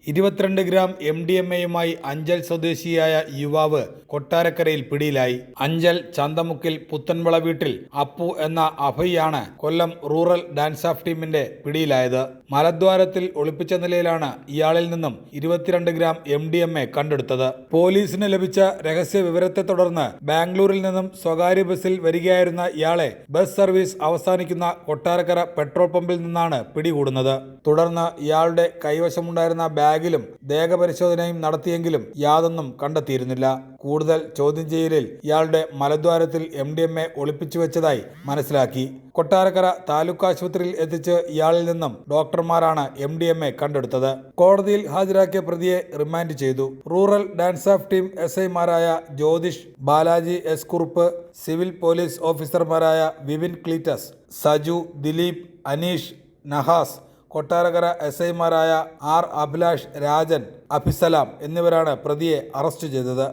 22 gram MDMA-യുമായി Anchal സ്വദേശിയായ യുവാവ് കൊട്ടാരക്കരയിൽ പിടിയിലായി. അഞ്ചൽ ചന്തമുക്കിൽ പുത്തൻവിള വീട്ടിൽ അപ്പു എന്ന അഭയാണ് കൊല്ലം റൂറൽ ഡാൻസ് ഓഫ് ടീമിന്റെ പിടിയിലായത്. മലദ്വാരത്തിൽ ഒളിപ്പിച്ച നിലയിലാണ് ഇയാളിൽ നിന്നും 22 ഗ്രാം MDMA കണ്ടെടുത്തത്. പോലീസിന് ലഭിച്ച രഹസ്യ വിവരത്തെ തുടർന്ന് ബാംഗ്ലൂരിൽ നിന്നും സ്വകാര്യ ബസ്സിൽ വരികയായിരുന്ന ഇയാളെ ബസ് സർവീസ് അവസാനിക്കുന്ന കൊട്ടാരക്കര പെട്രോൾ പമ്പിൽ നിന്നാണ് പിടികൂടുന്നത്. തുടർന്ന് ഇയാളുടെ കൈവശമുണ്ടായിരുന്ന ബാഗിലും ദേഹപരിശോധനയും നടത്തിയെങ്കിലും യാതൊന്നും കണ്ടെത്തിയിരുന്നില്ല. കൂടുതൽ ചോദ്യം ചെയ്യലിൽ ഇയാളുടെ മലദ്വാരത്തിൽ MDMA ഒളിപ്പിച്ചു വെച്ചതായി മനസ്സിലാക്കി. കൊട്ടാരക്കര താലൂക്ക് ആശുപത്രിയിൽ എത്തിച്ച് ഇയാളിൽ നിന്നും ഡോക്ടർമാരാണ് MDMA കണ്ടെടുത്തത്. കോടതിയിൽ ഹാജരാക്കിയ പ്രതിയെ റിമാൻഡ് ചെയ്തു. റൂറൽ ഡാൻസ് ഓഫ് ടീം SI-മാരായ Jyothish, Balaji S. Kurup, civil police ഓഫീസർമാരായ വിപിൻ ക്ലീറ്റസ്, സജു, ദിലീപ്, അനീഷ്, നഹാസ്, കൊട്ടാരക്കര SI-മാരായ R. അഭിലാഷ്, രാജൻ, അഭിസലാം എന്നിവരാണ് പ്രതിയെ അറസ്റ്റ് ചെയ്തത്.